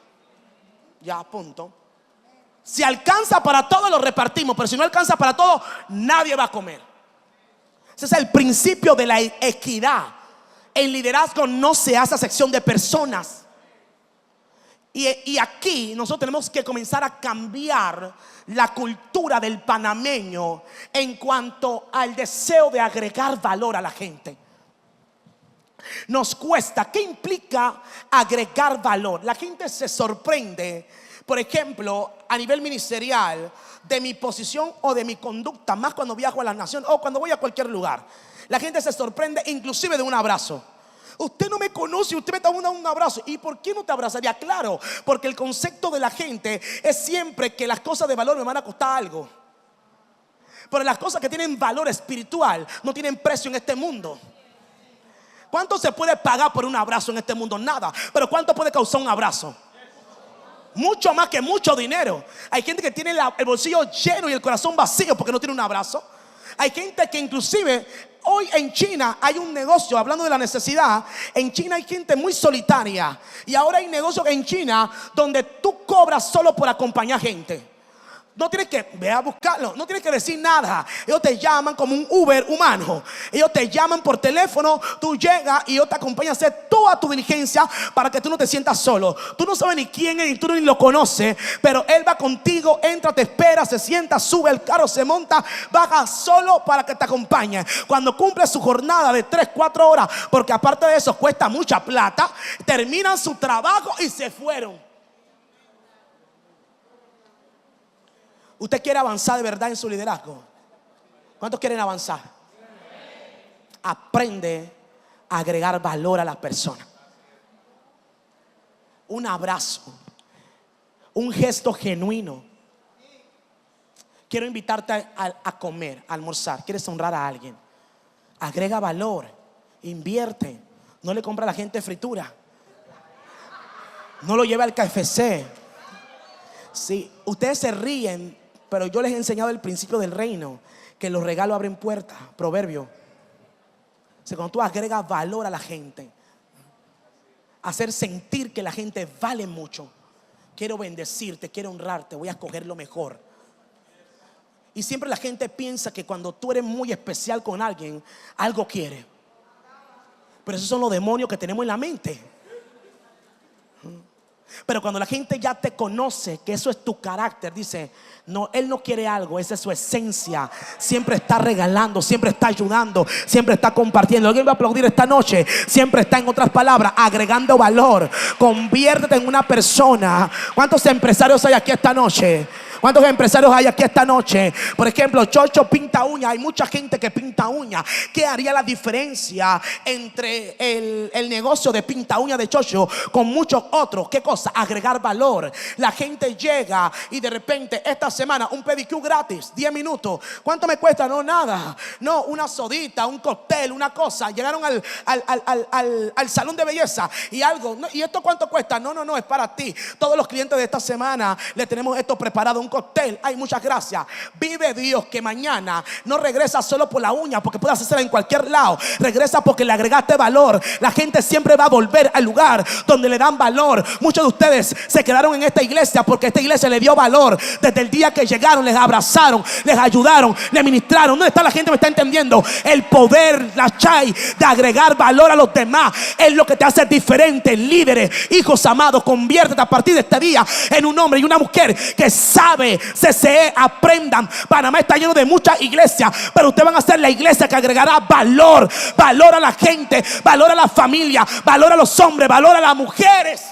Ya, punto. Si alcanza para todo, lo repartimos. Pero si no alcanza para todo, nadie va a comer. Ese es el principio de la equidad. En liderazgo no se hace acepción de personas. Y aquí nosotros tenemos que comenzar a cambiar la cultura del panameño en cuanto al deseo de agregar valor a la gente. Nos cuesta. ¿Qué implica agregar valor? La gente se sorprende, por ejemplo, a nivel ministerial, de mi posición o de mi conducta, más cuando viajo a las naciones o cuando voy a cualquier lugar. La gente se sorprende inclusive de un abrazo. Usted no me conoce, usted me está dando un abrazo. ¿Y por qué no te abrazaría? Claro, porque el concepto de la gente es siempre que las cosas de valor me van a costar algo. Pero las cosas que tienen valor espiritual no tienen precio en este mundo. ¿Cuánto se puede pagar por un abrazo en este mundo? Nada. Pero ¿cuánto puede causar un abrazo? Mucho más que mucho dinero. Hay gente que tiene el bolsillo lleno y el corazón vacío porque no tiene un abrazo. Hay gente que inclusive hoy en China hay un negocio, hablando de la necesidad. En China hay gente muy solitaria. Y ahora hay negocios en China donde tú cobras solo por acompañar gente. No tienes que ve a buscarlo, no tienes que decir nada. Ellos te llaman como un Uber humano. Ellos te llaman por teléfono, tú llegas y ellos te acompañan a hacer toda tu diligencia para que tú no te sientas solo. Tú no sabes ni quién es y tú ni lo conoces, pero él va contigo, entra, te espera, se sienta, sube el carro, se monta, baja solo para que te acompañe. Cuando cumple su jornada de 3-4 horas, porque aparte de eso cuesta mucha plata, terminan su trabajo y se fueron. ¿Usted quiere avanzar de verdad en su liderazgo? ¿Cuántos quieren avanzar? Aprende a agregar valor a las personas. Un abrazo, un gesto genuino. Quiero invitarte a comer, a almorzar. ¿Quieres honrar a alguien? Agrega valor, invierte. No le compra a la gente fritura. No lo lleve al KFC. Sí, ustedes se ríen, pero yo les he enseñado el principio del reino, que los regalos abren puertas. Proverbio. O sea, cuando tú agregas valor a la gente, hacer sentir que la gente vale mucho. Quiero bendecirte, quiero honrarte, voy a escoger lo mejor. Y siempre la gente piensa que cuando tú eres muy especial con alguien, algo quiere. Pero esos son los demonios que tenemos en la mente. Pero cuando la gente ya te conoce, que eso es tu carácter, dice, no, él no quiere algo, esa es su esencia. Siempre está regalando, siempre está ayudando, siempre está compartiendo. ¿Alguien va a aplaudir esta noche? Siempre está, en otras palabras, agregando valor. Conviértete en una persona. ¿Cuántos empresarios hay aquí esta noche? ¿Cuántos empresarios hay aquí esta noche? Por ejemplo, Chocho pinta uñas. Hay mucha gente que pinta uñas. ¿Qué haría la diferencia entre el negocio de pinta uñas de Chocho con muchos otros? ¿Qué cosa? Agregar valor. La gente llega y de repente esta semana un pedicure gratis, 10 minutos. ¿Cuánto me cuesta? No, nada. No, una sodita, un cóctel, una cosa. Llegaron al salón de belleza y algo. ¿Y esto cuánto cuesta? No, es para ti. Todos los clientes de esta semana le tenemos esto preparado, un cóctel. Ay, muchas gracias. Vive Dios que mañana no regresa solo por la uña, porque puedes hacerla en cualquier lado. Regresa porque le agregaste valor. La gente siempre va a volver al lugar donde le dan valor. Muchos de ustedes se quedaron en esta iglesia porque esta iglesia le dio valor. Desde el día que llegaron, les abrazaron, les ayudaron, les ministraron. ¿Dónde está la gente? ¿Me está entendiendo? El poder, la chai de agregar valor a los demás es lo que te hace diferente. Líderes, hijos amados, conviértete a partir de este día en un hombre y una mujer que sabe. CCE, aprendan. Panamá está lleno de muchas iglesias, pero ustedes van a ser la iglesia que agregará valor. Valor a la gente, valor a la familia, valor a los hombres, valor a las mujeres.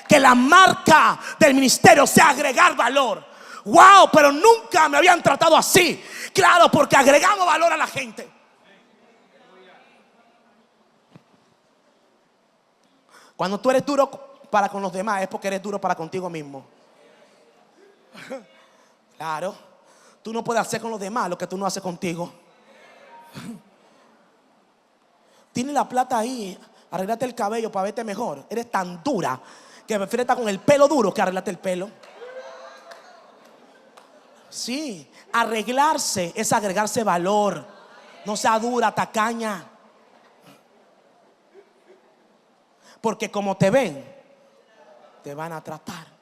Que la marca del ministerio sea agregar valor. Wow, pero nunca me habían tratado así. Claro, porque agregamos valor a la gente. Cuando tú eres duro para con los demás, es porque eres duro para contigo mismo. Claro, tú no puedes hacer con los demás lo que tú no haces contigo. Tienes la plata ahí, arreglate el cabello para verte mejor. Eres tan dura que prefieres estar con el pelo duro que arreglarte el pelo. Sí, arreglarse es agregarse valor. No sea dura, tacaña. Porque como te ven, te van a tratar.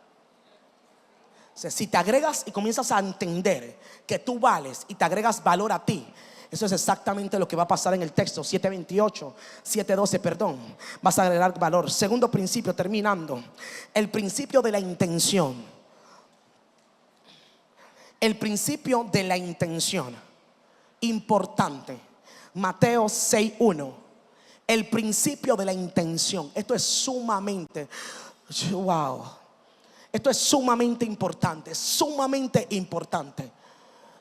O sea, si te agregas y comienzas a entender que tú vales y te agregas valor a ti, eso es exactamente lo que va a pasar en el texto 7:12, perdón. Vas a agregar valor. Segundo principio, terminando, el principio de la intención. El principio de la intención, importante. Mateo 6:1. El principio de la intención. Esto es sumamente, wow. Esto es sumamente importante, sumamente importante,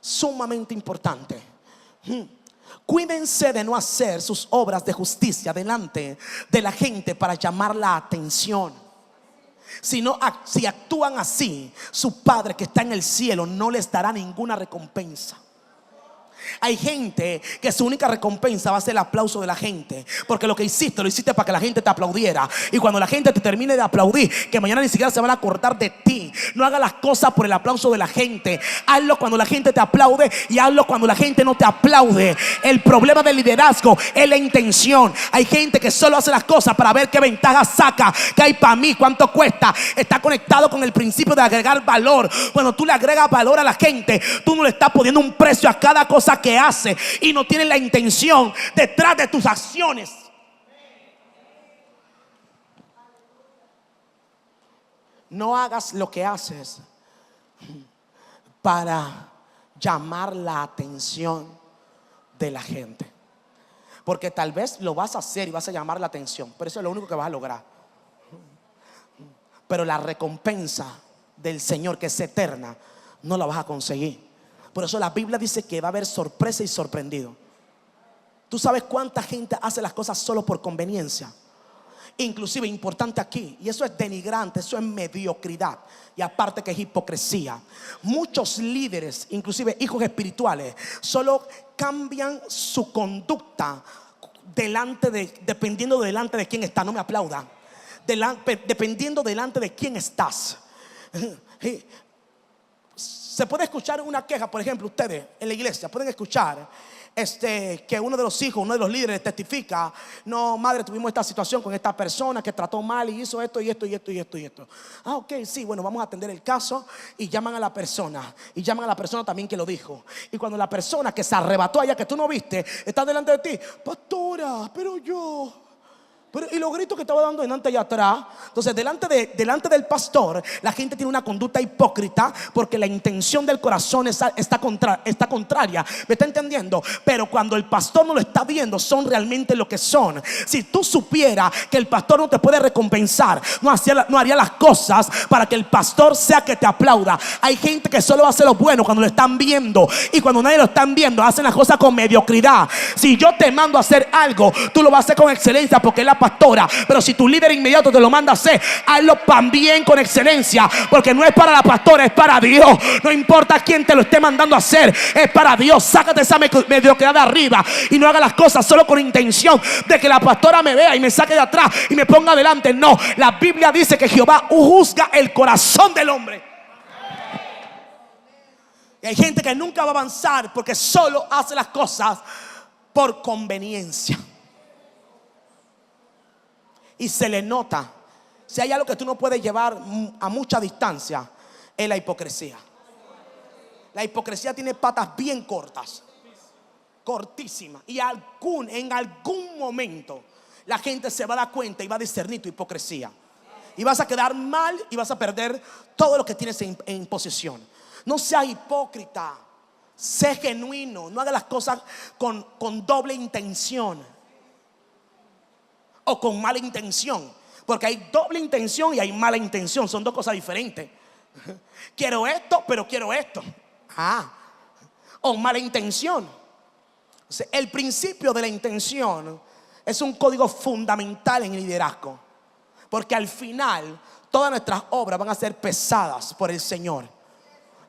sumamente importante. Cuídense de no hacer sus obras de justicia delante de la gente para llamar la atención. Si actúan así, su Padre que está en el cielo no les dará ninguna recompensa. Hay gente que su única recompensa va a ser el aplauso de la gente, porque lo que hiciste, lo hiciste para que la gente te aplaudiera. Y cuando la gente te termine de aplaudir, que mañana ni siquiera se van a acordar de ti. No hagas las cosas por el aplauso de la gente. Hazlo cuando la gente te aplaude y hazlo cuando la gente no te aplaude. El problema del liderazgo es la intención. Hay gente que solo hace las cosas para ver qué ventaja saca, qué hay para mí, cuánto cuesta. Está conectado con el principio de agregar valor. Cuando tú le agregas valor a la gente, tú no le estás poniendo un precio a cada cosa que hace y no tienes la intención detrás de tus acciones. No hagas lo que haces para llamar la atención de la gente, porque tal vez lo vas a hacer y vas a llamar la atención, pero eso es lo único que vas a lograr. Pero la recompensa del Señor, que es eterna, no la vas a conseguir. Por eso la Biblia dice que va a haber sorpresa y sorprendido. ¿Tú sabes cuánta gente hace las cosas solo por conveniencia? Inclusive, importante aquí, y eso es denigrante, eso es mediocridad, y aparte que es hipocresía. Muchos líderes, inclusive hijos espirituales, solo cambian su conducta dependiendo delante de quién está. No me aplauda. Dependiendo delante de quién estás. Se puede escuchar una queja, por ejemplo, ustedes en la iglesia pueden escuchar que uno de los hijos, uno de los líderes testifica: no, madre, tuvimos esta situación con esta persona que trató mal y hizo esto y esto y esto y esto y esto. Ah, ok, sí, bueno, vamos a atender el caso. Y llaman a la persona, y llaman a la persona también que lo dijo. Y cuando la persona que se arrebató allá, que tú no viste, está delante de ti: pastora, pero yo Pero, y los gritos que estaba dando delante y atrás. Entonces delante del pastor la gente tiene una conducta hipócrita, porque la intención del corazón está contraria. ¿Me está entendiendo? Pero cuando el pastor no lo está viendo, son realmente lo que son. Si tú supieras que el pastor no te puede recompensar, no haría las cosas para que el pastor sea que te aplauda. Hay gente que solo hace lo bueno cuando lo están viendo, y cuando nadie lo está viendo hacen las cosas con mediocridad. Si yo te mando a hacer algo, tú lo vas a hacer con excelencia porque es la pastora. Pero si tu líder inmediato te lo manda a hacer, hazlo también con excelencia, porque no es para la pastora, es para Dios. No importa quién te lo esté mandando a hacer, es para Dios. Sácate esa mediocridad de arriba y no haga las cosas solo con intención de que la pastora me vea y me saque de atrás y me ponga adelante. No, la Biblia dice que Jehová juzga el corazón del hombre. Y hay gente que nunca va a avanzar porque solo hace las cosas por conveniencia. Y se le nota. Si hay algo que tú no puedes llevar a mucha distancia, es la hipocresía. La hipocresía tiene patas bien cortas, cortísimas. Y en algún momento la gente se va a dar cuenta y va a discernir tu hipocresía. Y vas a quedar mal y vas a perder todo lo que tienes en posesión. No seas hipócrita, sé genuino. No hagas las cosas con doble intención o con mala intención, porque hay doble intención y hay mala intención. Son dos cosas diferentes. Quiero esto, pero quiero esto. O mala intención. O sea, el principio de la intención es un código fundamental en el liderazgo, porque al final todas nuestras obras van a ser pesadas por el Señor.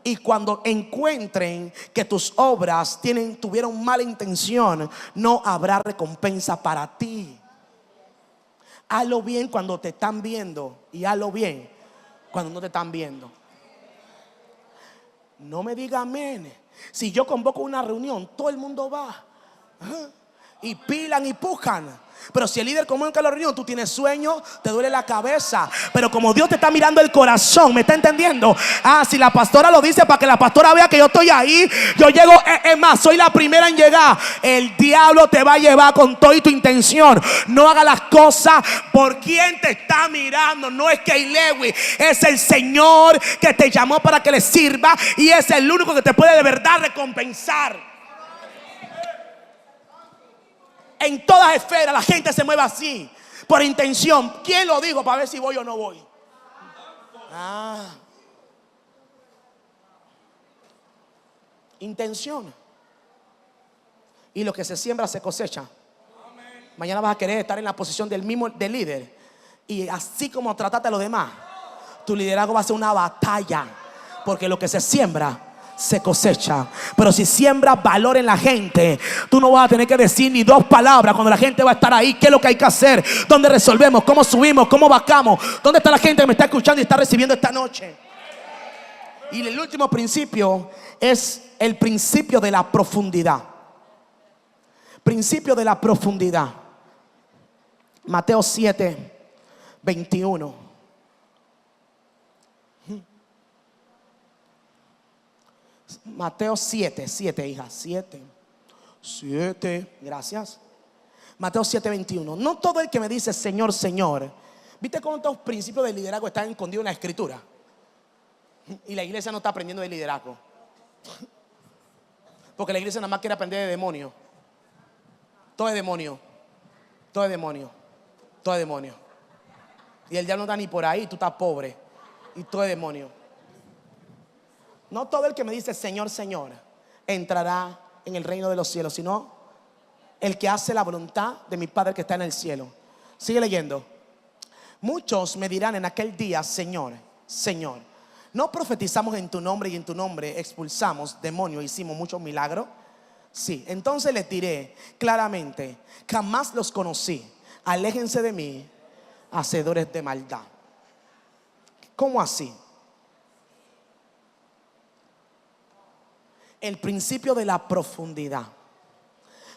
Y cuando encuentren que tus obras tuvieron mala intención, no habrá recompensa para ti. Hazlo bien cuando te están viendo y hazlo bien cuando no te están viendo. No me diga amén. Si yo convoco una reunión, todo el mundo va y pilan y pujan. Pero si el líder convoca la reunión, tú tienes sueño, te duele la cabeza. Pero como Dios te está mirando el corazón, ¿me está entendiendo? Si la pastora lo dice para que la pastora vea que yo estoy ahí, yo llego, es más, soy la primera en llegar. El diablo te va a llevar con toda tu intención. No haga las cosas por quien te está mirando. No es Kay Lewis, es el Señor que te llamó para que le sirva, y es el único que te puede de verdad recompensar. En todas esferas la gente se mueve así, por intención. ¿Quién lo dijo? Para ver si voy o no voy. Intención. Y lo que se siembra se cosecha. Mañana vas a querer estar en la posición del líder, y así como trataste a los demás, tu liderazgo va a ser una batalla, porque lo que se siembra se cosecha. Pero si siembras valor en la gente, tú no vas a tener que decir ni dos palabras cuando la gente va a estar ahí. ¿Qué es lo que hay que hacer? ¿Dónde resolvemos? ¿Cómo subimos? ¿Cómo bajamos? ¿Dónde está la gente que me está escuchando y está recibiendo esta noche? Y el último principio es el principio de la profundidad. Principio de la profundidad. Mateo 7:21. Mateo 7, hija, 7, gracias. Mateo 7:21. No todo el que me dice Señor, Señor. ¿Viste cómo estos principios del liderazgo están escondidos en la Escritura? Y la iglesia no está aprendiendo de liderazgo, porque la iglesia nada más quiere aprender de demonio. Todo es demonio. Todo es demonio. Todo es demonio. Y el diablo no está ni por ahí, tú estás pobre. Y todo es demonio. No todo el que me dice Señor, Señor entrará en el reino de los cielos, sino el que hace la voluntad de mi Padre que está en el cielo. Sigue leyendo. Muchos me dirán en aquel día, Señor, Señor, ¿no profetizamos en tu nombre y en tu nombre expulsamos demonios, hicimos muchos milagros? Sí, entonces les diré claramente, jamás los conocí. Aléjense de mí, hacedores de maldad. ¿Cómo así? El principio de la profundidad.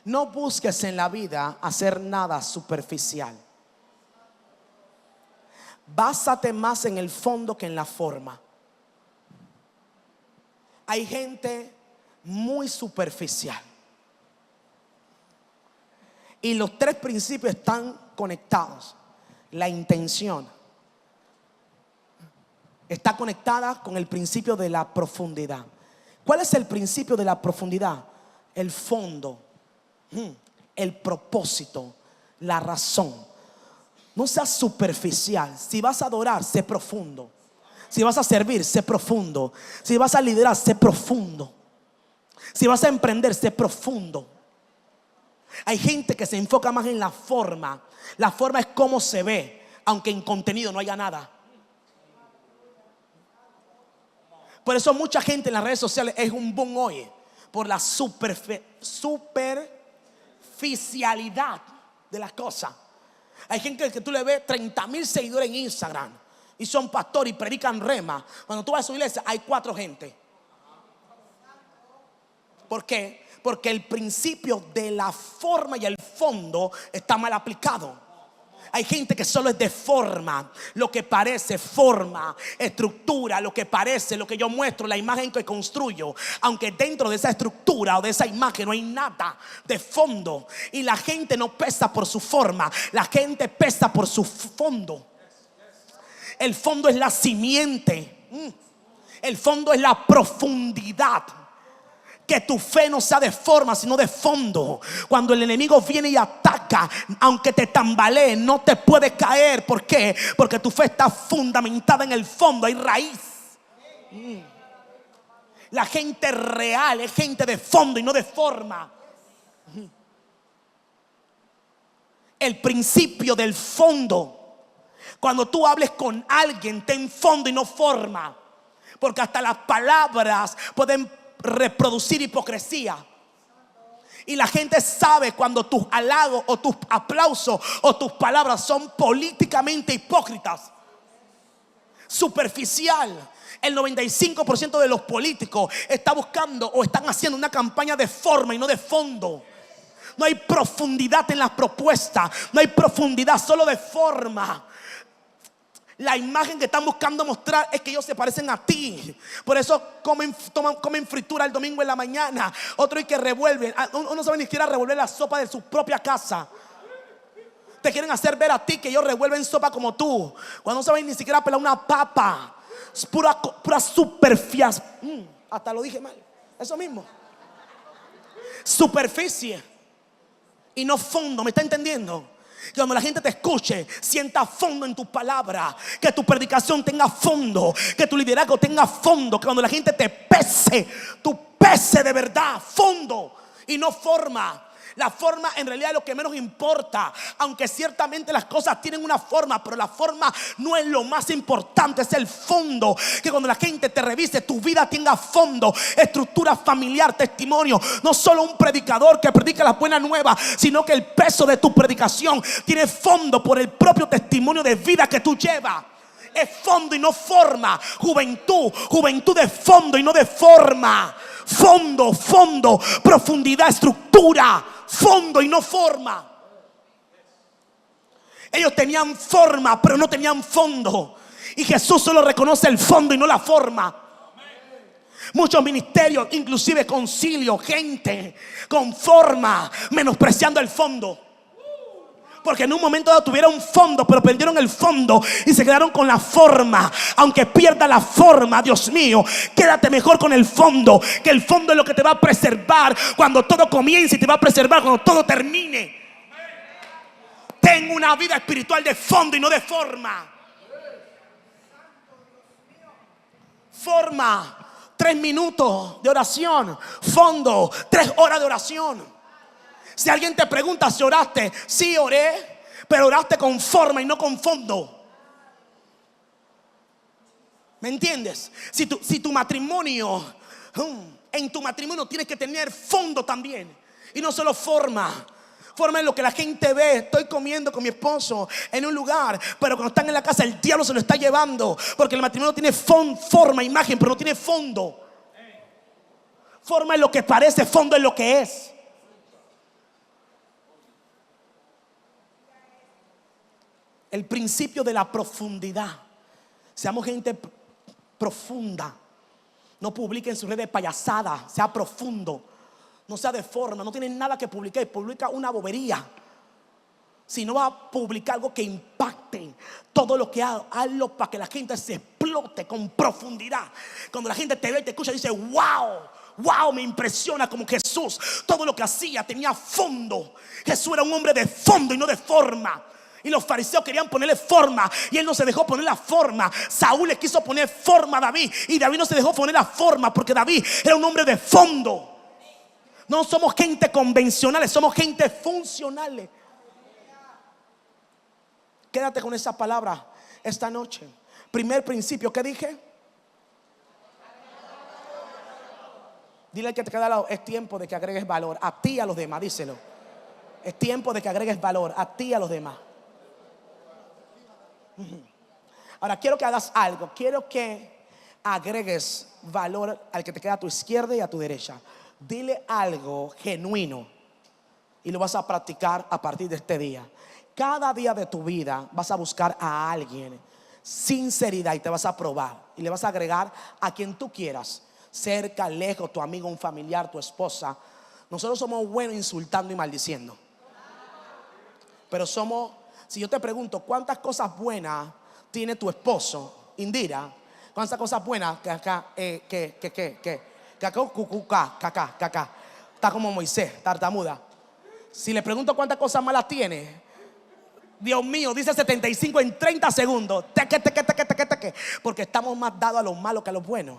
No busques en la vida hacer nada superficial. Básate más en el fondo que en la forma. Hay gente muy superficial. Y los tres principios están conectados. La intención está conectada con el principio de la profundidad. ¿Cuál es el principio de la profundidad? El fondo, el propósito, la razón. No seas superficial. Si vas a adorar, sé profundo. Si vas a servir, sé profundo. Si vas a liderar, sé profundo. Si vas a emprender, sé profundo. Hay gente que se enfoca más en la forma. La forma es cómo se ve, aunque en contenido no haya nada. Por eso mucha gente en las redes sociales es un boom hoy, por la superficialidad de las cosas. Hay gente que tú le ves 30,000 seguidores en Instagram y son pastores y predican rema. Cuando tú vas a su iglesia hay 4 gente. ¿Por qué? Porque el principio de la forma y el fondo está mal aplicado. Hay gente que solo es de forma, lo que parece, forma, estructura, lo que parece, lo que yo muestro, la imagen que construyo. Aunque dentro de esa estructura o de esa imagen no hay nada de fondo. Y la gente no pesa por su forma, la gente pesa por su fondo. El fondo es la simiente. El fondo es la profundidad. Que tu fe no sea de forma, sino de fondo. Cuando el enemigo viene y ataca, aunque te tambalee, no te puede caer. ¿Por qué? Porque tu fe está fundamentada en el fondo, hay raíz. La gente real es gente de fondo y no de forma. El principio del fondo. Cuando tú hables con alguien, ten fondo y no forma. Porque hasta las palabras pueden reproducir hipocresía. Y la gente sabe cuando tus halagos o tus aplausos o tus palabras son políticamente hipócritas, superficial. El 95% de los políticos está buscando o están haciendo una campaña de forma y no de fondo. No hay profundidad en las propuestas, no hay profundidad, solo de forma. La imagen que están buscando mostrar es que ellos se parecen a ti. Por eso comen fritura el domingo en la mañana. Otro y que revuelven. Uno no sabe ni siquiera revolver la sopa de su propia casa. Te quieren hacer ver a ti que ellos revuelven sopa como tú, cuando no saben ni siquiera pelar una papa. Es pura superficie. Hasta lo dije mal. Eso mismo. Superficie y no fondo. ¿Me está entendiendo? Que cuando la gente te escuche, sienta fondo en tu palabra. Que tu predicación tenga fondo. Que tu liderazgo tenga fondo. Que cuando la gente te pese, tú pese de verdad, fondo y no forma. La forma en realidad es lo que menos importa. Aunque ciertamente las cosas tienen una forma, pero la forma no es lo más importante, es el fondo. Que cuando la gente te revise, tu vida tenga fondo, estructura familiar, testimonio. No solo un predicador que predica las buenas nuevas, sino que el peso de tu predicación tiene fondo por el propio testimonio de vida que tú llevas. Es fondo y no forma. Juventud de fondo y no de forma. Fondo, profundidad, estructura. Fondo y no forma. Ellos tenían forma, pero no tenían fondo. Y Jesús solo reconoce el fondo y no la forma. Muchos ministerios, inclusive concilio, gente con forma, menospreciando el fondo. Porque en un momento dado tuvieron un fondo, pero perdieron el fondo y se quedaron con la forma. Aunque pierda la forma, Dios mío, quédate mejor con el fondo. Que el fondo es lo que te va a preservar cuando todo comience y te va a preservar cuando todo termine. Ten una vida espiritual de fondo y no de forma. Forma, 3 minutos de oración. Fondo, 3 horas de oración. Si alguien te pregunta si oraste, sí oré, pero oraste con forma y no con fondo. ¿Me entiendes? Si tu matrimonio, en tu matrimonio tienes que tener fondo también y no solo forma. Forma en lo que la gente ve. Estoy comiendo con mi esposo en un lugar, pero cuando están en la casa el diablo se lo está llevando. Porque el matrimonio tiene forma, imagen, pero no tiene fondo. Forma es lo que parece, fondo es lo que es. El principio de la profundidad. Seamos gente profunda. No publique en sus redes payasadas. Sea profundo. No sea de forma. No tiene nada que publicar. Publica una bobería. Si no vas a publicar algo que impacte todo lo que hagas, hazlo para que la gente se explote con profundidad. Cuando la gente te ve y te escucha, dice: wow, wow, me impresiona como Jesús. Todo lo que hacía tenía fondo. Jesús era un hombre de fondo y no de forma. Y los fariseos querían ponerle forma y él no se dejó poner la forma. Saúl le quiso poner forma a David y David no se dejó poner la forma, porque David era un hombre de fondo. No somos gente convencionales, somos gente funcionales. Quédate con esa palabra esta noche. Primer principio, ¿qué dije? Dile al que te queda al lado: es tiempo de que agregues valor a ti y a los demás. Díselo: es tiempo de que agregues valor a ti y a los demás. Ahora quiero que hagas algo. Quiero que agregues valor al que te queda a tu izquierda y a tu derecha. Dile algo genuino y lo vas a practicar a partir de este día. Cada día de tu vida vas a buscar a alguien sinceridad y te vas a probar y le vas a agregar a quien tú quieras, cerca, lejos, tu amigo, un familiar, tu esposa. Nosotros somos buenos insultando y maldiciendo, pero somos, si yo te pregunto ¿cuántas cosas buenas tiene tu esposo, Indira? ¿Cuántas cosas buenas que acá está como Moisés, tartamuda? Si le pregunto cuántas cosas malas tiene, Dios mío, dice 75 en 30 segundos. Porque estamos más dados a los malos que a los buenos.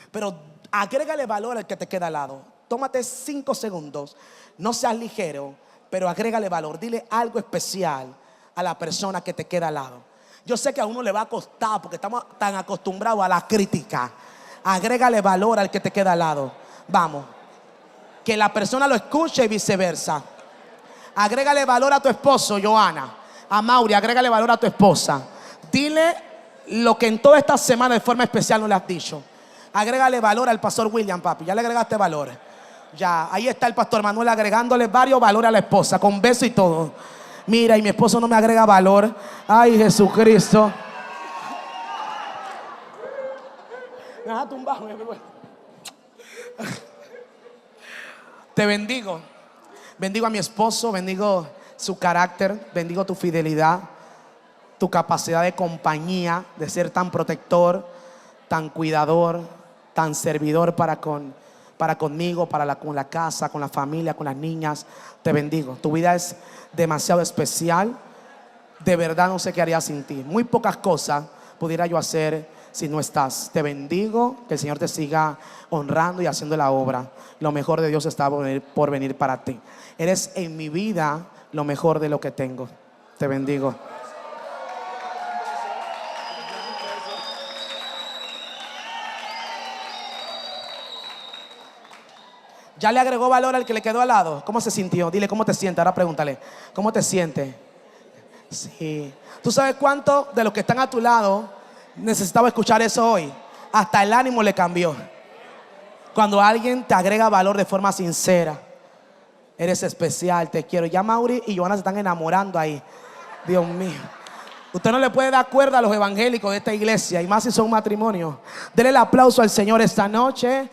Pero agrégale valor al que te queda al lado. Tómate 5 segundos. No seas ligero, pero agrégale valor. Dile algo especial a la persona que te queda al lado. Yo sé que a uno le va a costar porque estamos tan acostumbrados a la crítica. Agrégale valor al que te queda al lado. Vamos, que la persona lo escuche y viceversa. Agrégale valor a tu esposo, Joana. A Mauri, agrégale valor a tu esposa. Dile lo que en toda esta semana de forma especial no le has dicho. Agrégale valor al pastor William, papi. Ya le agregaste valor. Ya, ahí está el pastor Manuel agregándole varios valores a la esposa, con beso y todo. Mira, y mi esposo no me agrega valor. Ay, Jesucristo. Me vas a tumbar. Te bendigo. Bendigo a mi esposo, bendigo su carácter, bendigo tu fidelidad, tu capacidad de compañía, de ser tan protector, tan cuidador, tan servidor para conmigo, con la casa, con la familia, con las niñas. Te bendigo. Tu vida es demasiado especial. De verdad no sé qué haría sin ti. Muy pocas cosas pudiera yo hacer si no estás. Te bendigo, que el Señor te siga honrando y haciendo la obra. Lo mejor de Dios está por venir para ti. Eres en mi vida lo mejor de lo que tengo. Te bendigo. ¿Ya le agregó valor al que le quedó al lado? ¿Cómo se sintió? Dile cómo te sientes. Ahora pregúntale, ¿cómo te sientes? Sí. ¿Tú sabes cuánto de los que están a tu lado necesitaba escuchar eso hoy? Hasta el ánimo le cambió. Cuando alguien te agrega valor de forma sincera. Eres especial, te quiero. Ya Mauri y Joana se están enamorando ahí. Dios mío. Usted no le puede dar cuerda a los evangélicos de esta iglesia, y más si son matrimonios. Dele el aplauso al Señor esta noche.